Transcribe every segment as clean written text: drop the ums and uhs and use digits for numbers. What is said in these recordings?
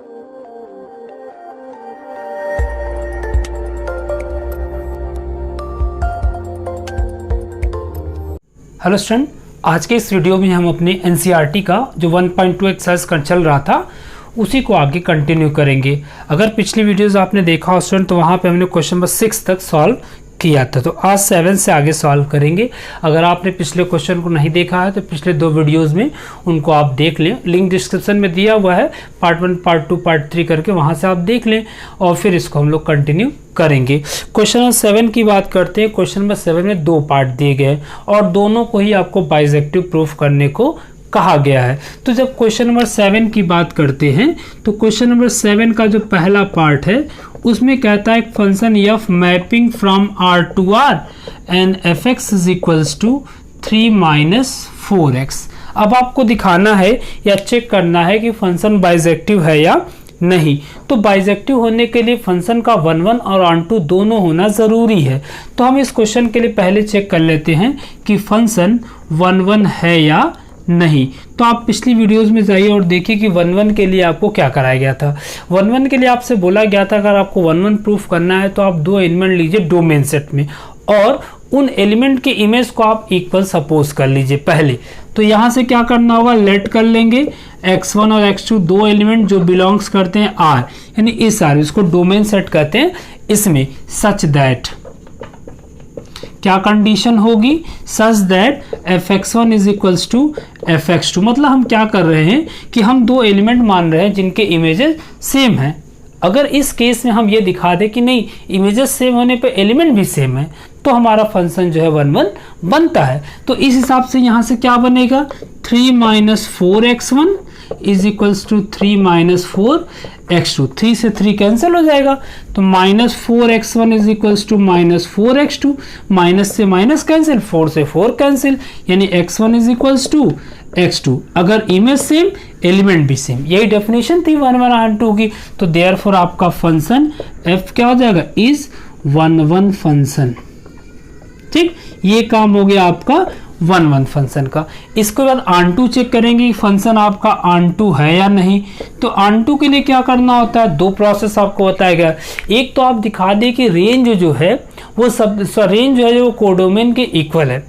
Hello student, आज के इस वीडियो में हम अपने एनसीईआरटी का जो 1.2 एक्सरसाइज का चल रहा था उसी को आगे कंटिन्यू करेंगे। अगर पिछली वीडियोस आपने देखा हो स्टूडेंट तो वहाँ पे हमने क्वेश्चन नंबर 6 तक सॉल्व किया था, तो आज 7 से आगे सॉल्व करेंगे। अगर आपने पिछले क्वेश्चन को नहीं देखा है तो पिछले 2 वीडियोस में उनको आप देख लें, लिंक डिस्क्रिप्शन में दिया हुआ है, पार्ट 1, पार्ट 2, पार्ट 3 करके वहाँ से आप देख लें और फिर इसको हम लोग कंटिन्यू करेंगे। क्वेश्चन नंबर 7 की बात करते हैं। क्वेश्चन नंबर 7 में 2 पार्ट दिए गए और दोनों को ही आपको बाइसेक्टिव प्रूफ करने को कहा गया है। तो जब क्वेश्चन नंबर 7 की बात करते हैं तो क्वेश्चन नंबर 7 का जो पहला पार्ट है उसमें कहता है function f mapping from r to r and fx is equals to 3 - 4x। अब आपको दिखाना है या चेक करना है कि फंक्शन बाइसेक्टिव है या नहीं। तो बाइसेक्टिव होने के लिए फंक्शन का 1 और ऑन2 दोनों होना ज़रूरी है। तो हम इस क्वेश्चन के लिए पहले चेक कर लेते हैं कि फंक्शन 1 है या नहीं। तो आप पिछली वीडियोस में जाइए और देखिए कि 1 के लिए आपको क्या कराया गया था। 1 के लिए आपसे बोला गया था अगर आपको 1 प्रूफ करना है तो आप 2 एलिमेंट लीजिए डोमेन सेट में और उन एलिमेंट के इमेज को आप इक्वल सपोज कर लीजिए पहले। तो यहाँ से क्या करना होगा, लेट कर लेंगे x1 और x2 2 एलिमेंट जो बिलोंग्स करते हैं R, यानी इस R, इसको डोमेन सेट कहते हैं। इसमें सच दैट क्या कंडीशन होगी, such that fx1 is equals to fx2। मतलब हम क्या कर रहे हैं कि हम 2 एलिमेंट मान रहे हैं जिनके इमेजेस सेम हैं। अगर इस केस में हम ये दिखा दें कि नहीं इमेजेस सेम होने पे एलिमेंट भी सेम है तो हमारा फंक्शन जो है 1 बनता है। तो इस हिसाब से यहाँ से क्या बनेगा, 3 - 4x1 is equals to 3 - 4x2। 3 से 3 कैंसिल हो जाएगा तो -4x1 is equals to -4x2। Minus से माइनस कैंसिल, 4 से 4 कैंसिल, यानी x1 is equals to x2। अगर इमेज सेम एलिमेंट भी सेम, यही डेफिनेशन थी 1 और 2 की। तो देयरफॉर आपका फंक्शन f क्या हो जाएगा, इज 1 फंक्शन। ठीक, ये काम हो गया आपका 1 फंक्शन का। इसके बाद ऑन2 चेक करेंगे कि फंक्शन आपका ऑन2 है या नहीं। तो ऑन2 के लिए क्या करना होता है, 2 प्रोसेस आपको बताया गया। एक तो आप दिखा दें कि रेंज जो है वो सब रेंज जो है वो कोडोमेन के इक्वल है,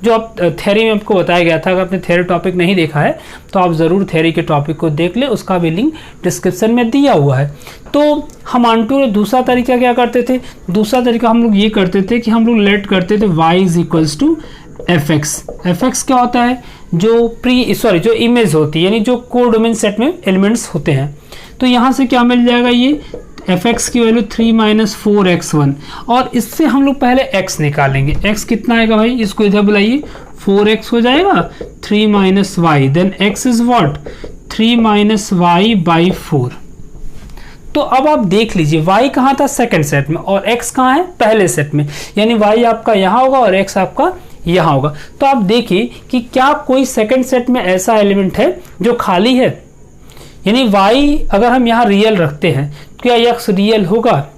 जो आप थ्योरी में आपको बताया गया था। अगर आपने थ्योरी टॉपिक नहीं देखा है तो आप ज़रूर थ्योरी के टॉपिक को देख ले, उसका भी लिंक डिस्क्रिप्शन में दिया हुआ है। तो हम ऑन2 में दूसरा तरीका क्या करते थे, दूसरा तरीका हम लोग ये करते थे कि हम लोग लेट करते थे y is equals to fx। fx क्या होता है, जो इमेज होती है, यानी जो कोडोमेन सेट में एलिमेंट्स होते हैं। तो यहाँ से क्या मिल जाएगा, ये fx की वैल्यू 3 - 4x1 और इससे हम लोग पहले x निकालेंगे। x कितना आएगा भाई, इसको इधर बुलाइए, 4x हो जाएगा 3 - y, then x is what, 3 - y by 4। तो अब आप देख लीजिए y कहाँ था, सेकंड सेट में, और x कहाँ है, पहले सेट में, यानी y आपका यहाँ होगा और x आपका यहाँ होगा। तो आप देखिए कि क्या कोई सेकंड सेट में ऐसा एलिमेंट है जो खाली है, यानी y अगर हम यहाँ रियल रखते हैं तो क्या x रियल होगा।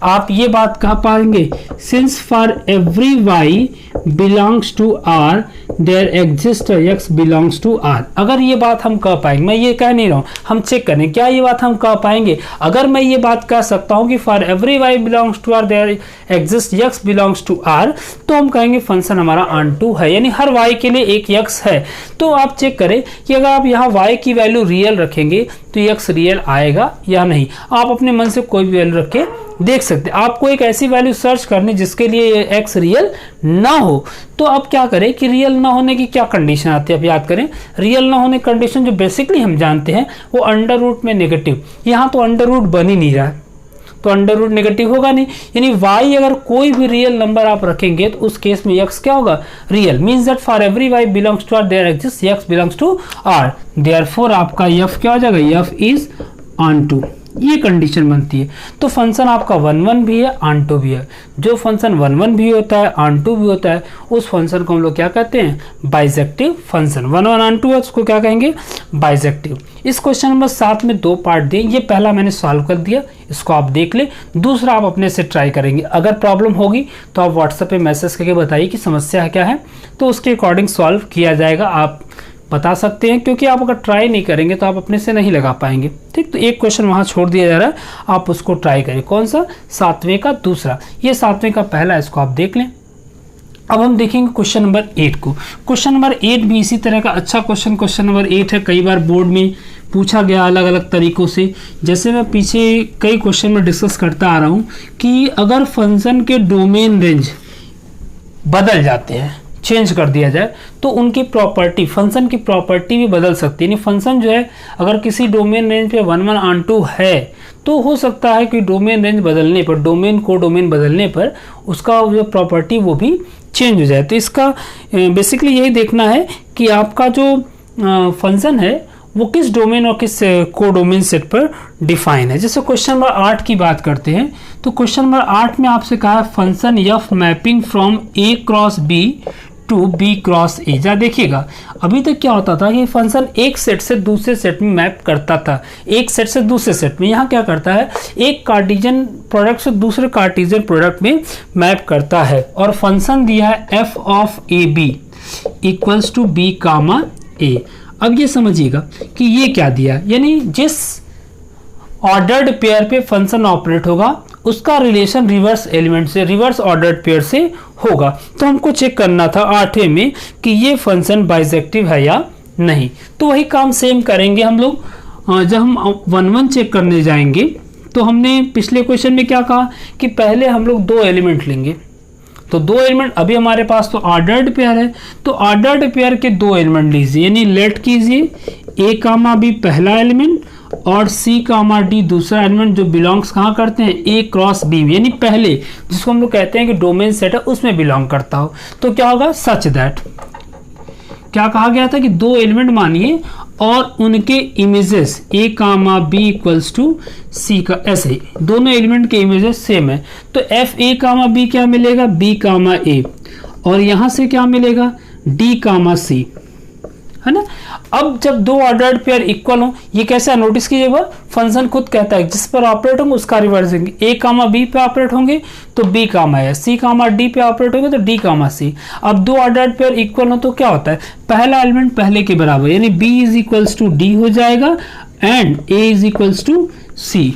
आप ये बात कह पाएंगे, since for every y belongs to r there exist x belongs to r। अगर ये बात हम कह पाएंगे, मैं ये कह नहीं रहा हूँ, हम चेक करें क्या ये बात हम कह पाएंगे। अगर मैं ये बात कह सकता हूँ कि for every y belongs to r there exist x belongs to r, तो हम कहेंगे फंक्शन हमारा ऑन2 है, यानी हर y के लिए एक x है। तो आप चेक करें कि अगर आप यहाँ y की वैल्यू रियल रखेंगे तो x रियल आएगा या नहीं। आप अपने मन से कोई भी वैल्यू रख के देख सकते हैं। आपको एक ऐसी वैल्यू सर्च करनी जिसके लिए x रियल ना हो। तो अब क्या करें कि रियल ना होने की क्या कंडीशन आती है, अब याद करें। रियल ना होने कंडीशन जो बेसिकली हम जानते हैं वो अंडर रूट में नेगेटिव। यहाँ तो अंडर रूट बन ही नहीं रहा है तो अंडर रूट नेगेटिव होगा नहीं, यानी y अगर कोई भी रियल नंबर आप रखेंगे तो उस केस में x क्या होगा, real. Means that for every y belongs to r there exist x belongs to r, therefore आपका f क्या हो जाएगा, f इज ऑन2। ये कंडीशन बनती है। तो फंक्शन आपका 1 भी है, ऑन2 भी है। जो फंक्शन 1 भी होता है, ऑन2 भी होता है, उस फंक्शन को हम लोग क्या कहते हैं, बाइसेक्टिव फंक्शन। 1 ऑन2 है उसको क्या कहेंगे, बाइसेक्टिव। इस क्वेश्चन नंबर 7 में 2 पार्ट दिए, ये पहला मैंने सॉल्व कर दिया, इसको आप देख ले। दूसरा आप अपने से ट्राई करेंगे। अगर प्रॉब्लम होगी तो आप व्हाट्सएप पे मैसेज करके बताइए कि समस्या क्या है, तो उसके अकॉर्डिंग सॉल्व किया जाएगा। आप बता सकते हैं, क्योंकि आप अगर ट्राई नहीं करेंगे तो आप अपने से नहीं लगा पाएंगे। ठीक, तो एक क्वेश्चन वहाँ छोड़ दिया जा रहा है, आप उसको ट्राई करें। कौन सा? 7वें का दूसरा, ये 7वें का पहला, इसको आप देख लें। अब हम देखेंगे क्वेश्चन नंबर 8 को। क्वेश्चन नंबर 8 भी इसी तरह का अच्छा क्वेश्चन नंबर 8 है। कई बार बोर्ड में पूछा गया अलग अलग तरीक़ों से। जैसे मैं पीछे कई क्वेश्चन में डिस्कस करता आ रहा हूँ कि अगर फंक्शन के डोमेन रेंज बदल जाते हैं, चेंज कर दिया जाए, तो उनकी प्रॉपर्टी, फंक्शन की प्रॉपर्टी भी बदल सकती है। यानी फंक्शन जो है अगर किसी डोमेन रेंज पे 1 1 ऑन 2 है, तो हो सकता है कि डोमेन रेंज बदलने पर, डोमेन को डोमेन बदलने पर उसका जो प्रॉपर्टी वो भी चेंज हो जाए। तो इसका बेसिकली यही देखना है कि आपका जो फंक्शन है वो किस डोमेन और किस कोडोमेन सेट पर डिफाइन है। जैसे क्वेश्चन नंबर 8 की बात करते हैं, तो क्वेश्चन नंबर 8 में आपसे कहा है function F mapping from A cross B to B cross A. जा देखिएगा, अभी तक क्या होता था कि फंक्शन एक सेट से दूसरे सेट में मैप करता था, एक सेट से दूसरे सेट में। यहाँ क्या करता है, एक कार्टेशियन प्रोडक्ट से दूसरे कार्टेशियन प्रोडक्ट में मैप करता है। और फंक्शन दिया है F of A B equals to B comma A. अब ये समझिएगा कि ये क्या दिया, यानी जिस ऑर्डर्ड पेयर पे फंक्शन ऑपरेट होगा उसका रिलेशन रिवर्स एलिमेंट से, रिवर्स ऑर्डर्ड पेयर से होगा। तो हमको चेक करना था 8वें में कि ये फंक्शन बाइसेक्टिव है या नहीं। तो वही काम सेम करेंगे हम लोग। जब हम 1 1 चेक करने जाएंगे तो हमने पिछले क्वेश्चन में क्या कहा कि पहले हम लोग 2 एलिमेंट लेंगे। तो 2 एलिमेंट, अभी हमारे पास तो ऑर्डर्ड पेयर है, तो ऑर्डर्ड पेयर के 2 एलिमेंट लीजिए, यानी लेट कीजिए ए कामा बी पहला एलिमेंट और सी कामा डी दूसरा एलिमेंट, जो बिलोंग्स कहाँ करते हैं, ए क्रॉस बी, यानी पहले जिसको हम लोग कहते हैं कि डोमेन सेट है उसमें बिलोंग करता हो। तो क्या होगा, सच दैट, क्या कहा गया था कि 2 एलिमेंट मानिए और उनके images A comma B equals to C का, ऐसे दोनों एलिमेंट के इमेजेस सेम है। तो एफ ए कामा बी क्या मिलेगा, बी कामा ए, और यहां से क्या मिलेगा, डी कामा सी, है ना। अब जब 2 ऑर्डर्ड पेयर इक्वल हो, ये कैसे नोटिस कीजिएगा, फंक्शन खुद कहता है जिस पर ऑपरेट होंगे उसका रिवर्स होंगे। ए कामा बी पे ऑपरेट होंगे तो बी कामा ए, सी कामा डी पे ऑपरेट होंगे तो डी कामा सी। अब 2 ऑर्डर्ड पेयर इक्वल हो तो क्या होता है, पहला एलिमेंट पहले के बराबर, यानी B is equals to D हो जाएगा and A is equals to C,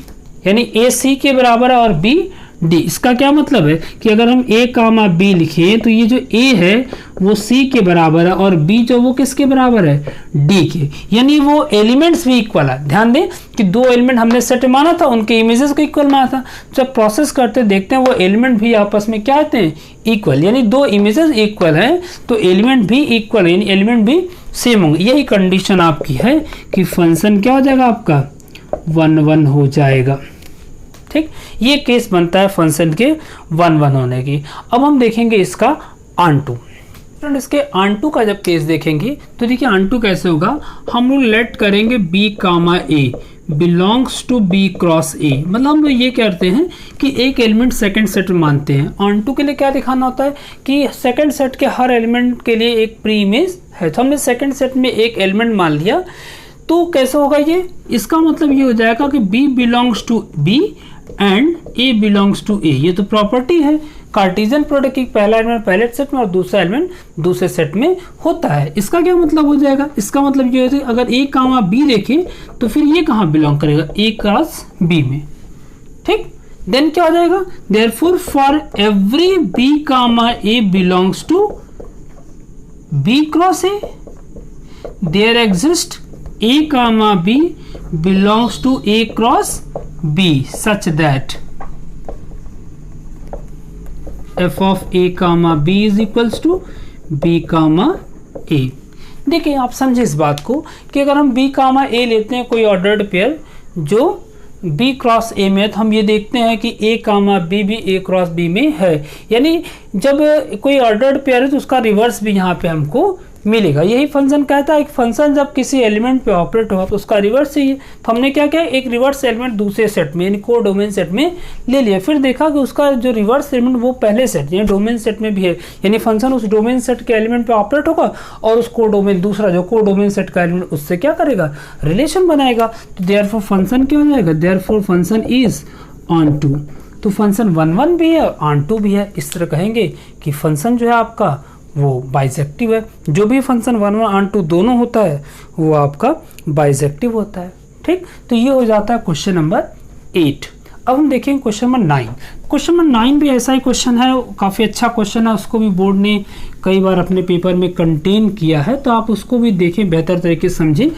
यानी ए सी के बराबर है और बी डी। इसका क्या मतलब है कि अगर हम ए कामा बी लिखें तो ये जो ए है वो सी के बराबर है और बी जो वो किसके बराबर है, डी के, यानी वो एलिमेंट्स भी इक्वल है। ध्यान दें कि 2 एलिमेंट हमने सेट माना था, उनके इमेजेस को इक्वल माना था। जब प्रोसेस करते देखते हैं वो एलिमेंट भी आपस में क्या आते हैं, इक्वल, यानी 2 इमेजेस इक्वल हैं तो एलिमेंट भी इक्वल है, यानी एलिमेंट भी सेम होंगे। यही कंडीशन आपकी है कि फंक्शन क्या हो जाएगा, आपका 1 1 हो जाएगा। ठीक, ये केस बनता है फंक्शन के 1 1 होने की। अब हम देखेंगे इसका ऑनटू। फ्रेंड, इसके ऑनटू का जब केस देखेंगे तो देखिए ऑनटू कैसे होगा, हम लोग लेट करेंगे B comma A belongs to B cross A. मतलब हम लोग ये कहते हैं कि एक एलिमेंट सेकंड सेट में मानते हैं। ऑनटू के लिए क्या दिखाना होता है कि सेकंड सेट के हर एलिमेंट के लिए एक प्री इमेज है। तो हमने सेकंड सेट में एक एलिमेंट मान लिया, तो कैसे होगा ये, इसका मतलब ये हो जाएगा कि B belongs to B and A belongs to A. ये तो प्रॉपर्टी है कार्टेशियन प्रोडक्ट की, पहला एलिमेंट पहले सेट में और दूसरा एलिमेंट दूसरे सेट में होता है। इसका क्या मतलब हो जाएगा, इसका मतलब ये है अगर ए कामा बी देखें तो फिर ये कहाँ बिलोंग करेगा, ए क्रॉस बी में। ठीक, देन क्या हो जाएगा, therefore for every B comma A belongs to B cross A there exist a comma b belongs to a cross b such that f of a comma b is equals to b comma a। देखिए आप समझे इस बात को कि अगर हम b comma a लेते हैं कोई ऑर्डर्ड पेयर जो b क्रॉस a में है, तो हम ये देखते हैं कि a कामा b भी a क्रॉस b में है। यानी जब कोई ऑर्डर्ड पेयर है तो उसका रिवर्स भी यहाँ पे हमको मिलेगा। यही फंक्शन कहता है, एक फंक्शन जब किसी एलिमेंट पे ऑपरेट होगा तो उसका रिवर्स चाहिए। तो हमने क्या किया, एक रिवर्स एलिमेंट दूसरे सेट में यानी को डोमेन सेट में ले लिया, फिर देखा कि उसका जो रिवर्स एलिमेंट वो पहले सेट यानी डोमेन सेट में भी है, यानी फंक्शन उस डोमेन सेट के एलिमेंट पे ऑपरेट होगा और उस को डोमेन दूसरा जो को डोमेन सेट का एलिमेंट उससे क्या करेगा, रिलेशन बनाएगा। तो देयरफॉर फंक्शन क्या हो जाएगा, therefore function is onto. तो फंक्शन 1 1 भी है और ऑन टू भी है। इस तरह कहेंगे कि फंक्शन जो है आपका वो बाइसेक्टिव है। जो भी फंक्शन 1 1 ऑन 2 दोनों होता है वो आपका बाइसेक्टिव होता है। ठीक, तो ये हो जाता है क्वेश्चन नंबर 8। अब हम देखेंगे क्वेश्चन नंबर 9। क्वेश्चन नंबर 9 भी ऐसा ही क्वेश्चन है, काफ़ी अच्छा क्वेश्चन है, उसको भी बोर्ड ने कई बार अपने पेपर में कंटेन किया है, तो आप उसको भी देखें, बेहतर तरीके से समझें।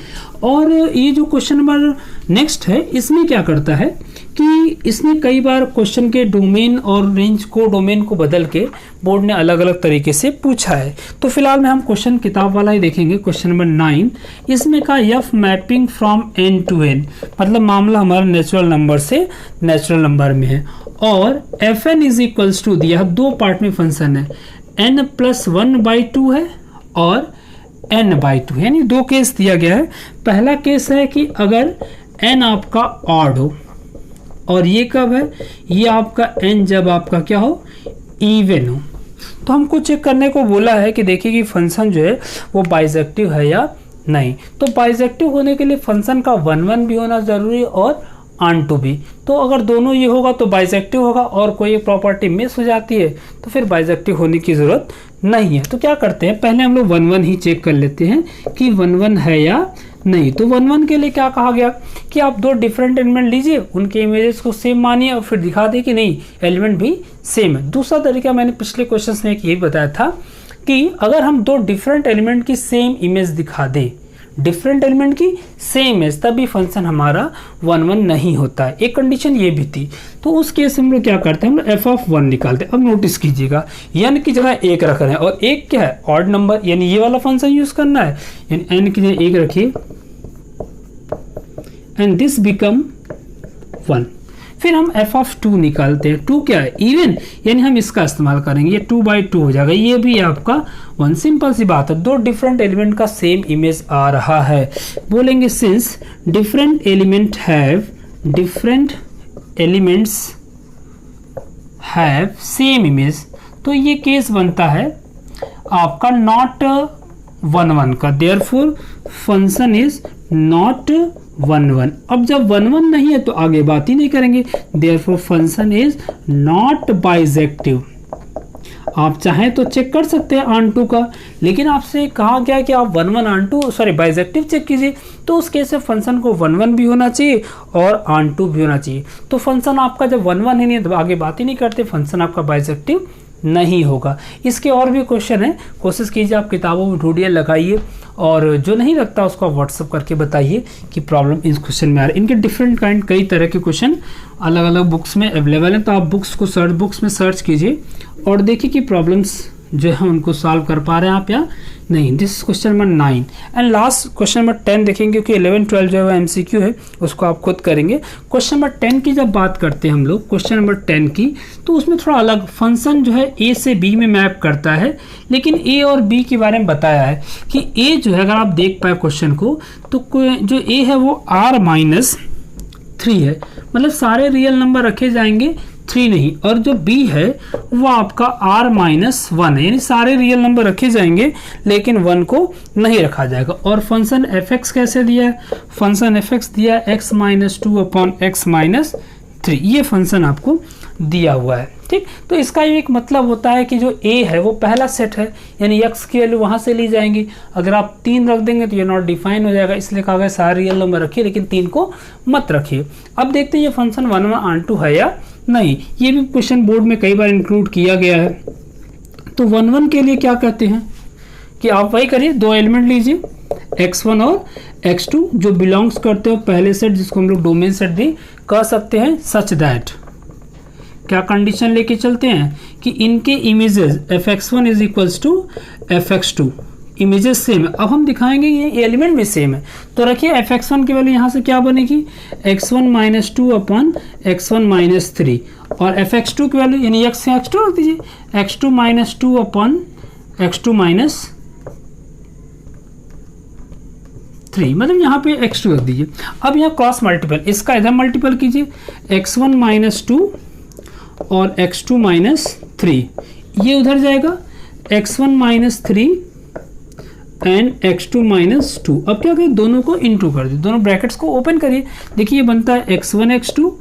और ये जो क्वेश्चन नंबर नेक्स्ट है, इसमें क्या करता है कि इसमें कई बार क्वेश्चन के डोमेन और रेंज को, डोमेन को बदल के बोर्ड ने अलग अलग तरीके से पूछा है। तो फिलहाल में हम क्वेश्चन किताब वाला ही देखेंगे। क्वेश्चन नंबर 9 इसमें का F mapping from N to N, मतलब मामला हमारा नेचुरल नंबर से नेचुरल नंबर में है, और F N is equals to दिया, दो पार्ट में फंक्शन है, n प्लस 1/2 है और n/2, यानी दो केस दिया गया है। पहला केस है कि अगर n आपका ऑड हो, और ये कब है, ये आपका n जब आपका क्या हो, इवन हो। तो हमको चेक करने को बोला है कि देखिए कि फंक्शन जो है वो बाइसेक्टिव है या नहीं। तो बाइसेक्टिव होने के लिए फंक्शन का 1 1 भी होना जरूरी और ऑन टू भी। तो अगर दोनों ये होगा तो बाइसेक्टिव होगा, और कोई एक प्रॉपर्टी मिस हो जाती है तो फिर बाइसेक्टिव होने की जरूरत नहीं है। तो क्या करते हैं, पहले हम लोग 1 1 ही चेक कर लेते हैं कि 1 1 है या नहीं। तो 1 1 के लिए क्या कहा गया कि आप दो डिफरेंट एलिमेंट लीजिए, उनके इमेजेस को सेम मानिए और फिर दिखा दे कि नहीं एलिमेंट भी सेम है। दूसरा तरीका मैंने पिछले क्वेश्चन में एक यही बताया था कि अगर हम दो डिफरेंट एलिमेंट की सेम इमेज दिखा दे, डिफरेंट एलिमेंट की सेम इमेज, तभी फंक्शन हमारा 1 1 नहीं होता है। एक कंडीशन ये भी थी। तो उस केस में हम लोग क्या करते हैं, हम लोग एफ ऑफ 1 निकालते हैं। अब नोटिस कीजिएगा, n की जगह 1 रख रहे हैं, और 1 क्या है, ऑड नंबर, यानी ये वाला फंक्शन यूज करना है, यानी n की जगह 1 रखिए एंड दिस बिकम 1। फिर हम एफ ऑफ 2 निकालते हैं। 2 क्या है, इवन, यानी हम इसका इस्तेमाल करेंगे, ये 2/2 हो जाएगा, ये भी आपका 1। सिंपल सी बात है, दो डिफरेंट एलिमेंट का सेम इमेज आ रहा है। बोलेंगे since different elements have same image, तो ये केस बनता है आपका नॉट 1 1 का, देयरफॉर फंक्शन इज नॉट 1 1। अब जब 1 1 नहीं है तो आगे बात ही नहीं करेंगे, देयरफॉर फंक्शन इज नॉट बाइसेक्टिव। आप चाहें तो चेक कर सकते हैं ऑन टू का, लेकिन आपसे कहा गया कि आप 1 1 ऑन टू बाइसेक्टिव चेक कीजिए, तो उस केस में फंक्शन को 1 1 भी होना चाहिए और ऑन टू भी होना चाहिए। तो फंक्शन आपका जब 1 1 ही नहीं है तो आगे बात ही नहीं करते, फंक्शन आपका बाइसेक्टिव नहीं होगा। इसके और भी क्वेश्चन है, कोशिश कीजिए आप किताबों में ढूंढिए, लगाइए, और जो नहीं लगता उसको आप व्हाट्सअप करके बताइए कि प्रॉब्लम इस क्वेश्चन में आ रहा है। इनके डिफरेंट काइंड, कई तरह के क्वेश्चन अलग अलग बुक्स में अवेलेबल हैं, तो आप बुक्स में सर्च कीजिए और देखिए कि प्रॉब्लम्स जो है उनको सॉल्व कर पा रहे हैं आप या नहीं। This question number 9 and last question number 10 देखेंगे, क्योंकि 11 12 जो है MCQ है, उसको आप खुद करेंगे। क्वेश्चन नंबर 10 की जब बात करते हैं हम लोग, क्वेश्चन नंबर 10 की, तो उसमें थोड़ा अलग, फंक्शन जो है A से B में मैप करता है, लेकिन A और B के बारे में बताया है कि A जो है, अगर आप देख पाए क्वेश्चन को, तो जो A है वो R-3 है, मतलब सारे रियल नंबर रखे जाएंगे, 3 नहीं, और जो B है वो आपका R-1 है, यानी सारे रियल नंबर रखे जाएंगे लेकिन 1 को नहीं रखा जाएगा। और फंक्शन fx कैसे दिया है, फंक्शन fx दिया है x-2/x-3, ये फंक्शन आपको दिया हुआ है। ठीक, तो इसका एक मतलब होता है कि जो A है वो पहला सेट है, यानी x की वैल्यू वहां से ली जाएंगी। अगर आप 3 रख देंगे तो ये नॉट डिफाइन हो जाएगा, इसलिए कहा गया सारे रियल नंबर रखिए लेकिन 3 को मत रखिए। अब देखते हैं ये फंक्शन 1 1 ऑन टू है या नहीं। ये भी क्वेश्चन बोर्ड में कई बार इंक्लूड किया गया है। तो 1 1 के लिए क्या कहते हैं कि आप वही करिए, दो एलिमेंट लीजिए x1 और x2 जो बिलोंग्स करते हो पहले सेट, जिसको हम लोग डोमेन सेट भी कह सकते हैं, सच दैट क्या कंडीशन लेके चलते हैं कि इनके images fx1 is equals to fx2, images same है। अब हम दिखाएंगे ये एलिमेंट भी सेम है, तो रखिए fx1 की वैल्यू यहाँ से क्या बनेगी, x1 - 2/x1 - 3, और fx2 की वैल्यू यानी x से x2 रख दीजिए, x2 - 2/x2 - 3, मतलब यहाँ पे x2 रख दीजिए। अब यहाँ क्रॉस मल्टीपल, इसका इधर मल्टीपल कीजिए, x1 - 2 और x2 - 3, ये उधर जाएगा, x1 - 3 एंड x2 - 2। अब क्या करें, दोनों को इनटू कर दे, दोनों ब्रैकेट्स को ओपन करिए, देखिए ये बनता है x1 x2 -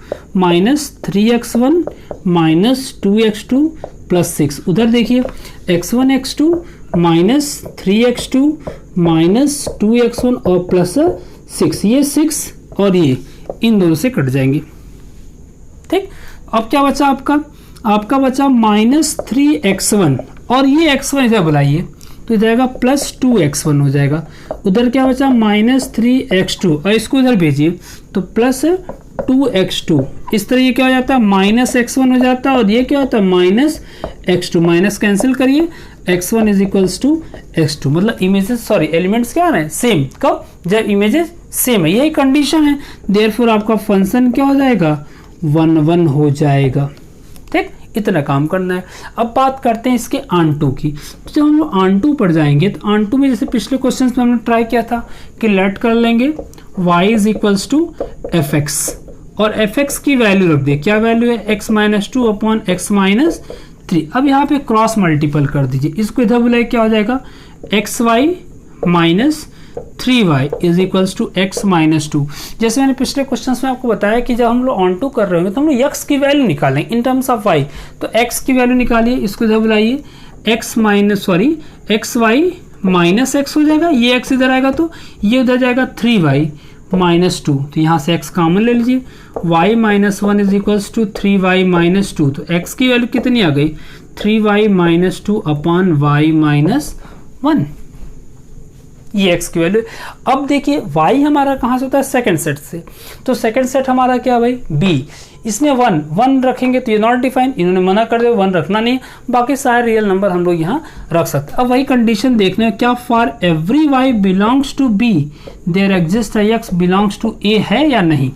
3x1 - 2x2 + 6। उधर देखिए x1 x2 -3x2 -2x1 और +6, ये 6 और ये इन दोनों से कट जाएंगे। ठीक, अब क्या बचा आपका बचा -3x1 और ये x1 इधर बुलाइए तो इधर आएगा +2x1 हो जाएगा। उधर क्या बचा -3x2 और इसको इधर भेजिए तो +2x2। इस तरह ये क्या हो जाता है -x1 हो जाता है और ये क्या होता है -x2, माइनस कैंसिल करिए, x1 is equals to x2, मतलब इमेजेस एलिमेंट्स क्या है सेम। कब? जब इमेजेस सेम है, यही कंडीशन है। देयरफॉर आपका फंक्शन क्या हो जाएगा 1 1 हो जाएगा। ठीक, इतना काम करना है। अब बात करते हैं इसके आंटू की। तो जब हम लोग आंटू पर जाएंगे तो आंटू में जैसे पिछले क्वेश्चन में हमने ट्राई किया था कि लेट कर लेंगे y is equals to fx और fx की वैल्यू रख दे, क्या वैल्यू है x-2 अपॉन x-3। अब यहाँ पे क्रॉस मल्टीपल कर दीजिए, इसको इधर बुलाए क्या हो जाएगा xy minus 3y is equals to x-2। जैसे मैंने पिछले क्वेश्चन में आपको बताया कि जब हम लोग ऑन टू कर रहे होंगे तो हम लोग x की वैल्यू निकालेंगे इन टर्म्स ऑफ y। तो x की वैल्यू निकालिए, इसको इधर बुलाइए xy माइनस x हो जाएगा, ये x इधर आएगा तो ये उधर जाएगा 3y माइनस 2, तो यहाँ से x कॉमन ले लीजिए, y minus 1 is equals to 3y minus 2। तो x की वैल्यू कितनी आ गई 3y minus 2 upon y minus 1, ये x की वैल्यू। अब देखिए y हमारा कहाँ से होता है सेकंड सेट से, तो सेकंड सेट हमारा क्या भाई b, इसमें 1 रखेंगे तो ये नॉट डिफाइन, इन्होंने मना कर दिया 1 रखना नहीं, बाकी सारे रियल नंबर हम लोग यहाँ रख सकते हैं। अब वही कंडीशन देखना है क्या for every y belongs to b there exist x belongs to a है या नहीं।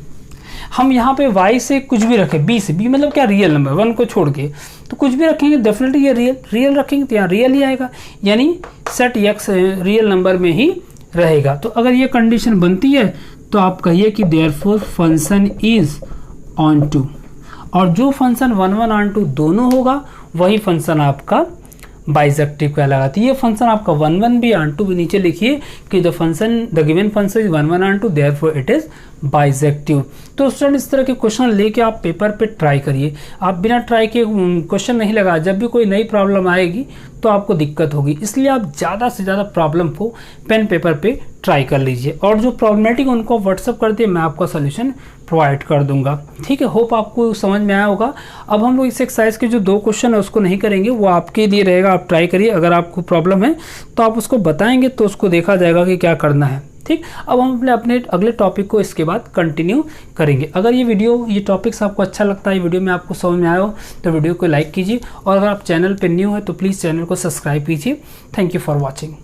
हम यहाँ पे y से कुछ भी रखें, b से, b मतलब क्या रियल नंबर 1 को छोड़ के, तो कुछ भी रखेंगे डेफिनेटली ये रियल रखेंगे तो यहाँ रियल ही आएगा, यानी सेट x रियल नंबर में ही रहेगा। तो अगर ये कंडीशन बनती है तो आप कहिए कि therefore function is onto, और जो फंक्शन 1 1 ऑन टू दोनों होगा वही फंक्शन आपका बाइजेक्टिव कहलाएगा। तो ये फंक्शन आपका 1 1 भी ऑन टू भी, नीचे लिखिए कि the given function is 1 1 onto therefore it is bijective. तो स्टूडेंट इस तरह के क्वेश्चन लेके आप पेपर पे ट्राई करिए, आप बिना ट्राई के क्वेश्चन नहीं लगा, जब भी कोई नई प्रॉब्लम आएगी तो आपको दिक्कत होगी, इसलिए आप ज़्यादा से ज़्यादा प्रॉब्लम को पेन पेपर पे ट्राई कर लीजिए, और जो प्रॉब्लमेटिक उनको व्हाट्सअप कर दिए, मैं आपको सोल्यूशन प्रोवाइड कर दूंगा। ठीक है, होप आपको समझ में आया होगा। अब हम लोग इस एक्सरसाइज के जो 2 क्वेश्चन है उसको नहीं करेंगे, वो आपके लिए रहेगा, आप ट्राई करिए। अगर आपको प्रॉब्लम है तो आप उसको बताएंगे तो उसको देखा जाएगा कि क्या करना है। ठीक, अब हम अपने अगले टॉपिक को इसके बाद कंटिन्यू करेंगे। अगर ये टॉपिक्स आपको अच्छा लगता है, वीडियो में आपको समझ में आया हो तो वीडियो को लाइक कीजिए, और अगर आप चैनल पर न्यू है तो प्लीज़ चैनल को सब्सक्राइब कीजिए। Thank you for watching.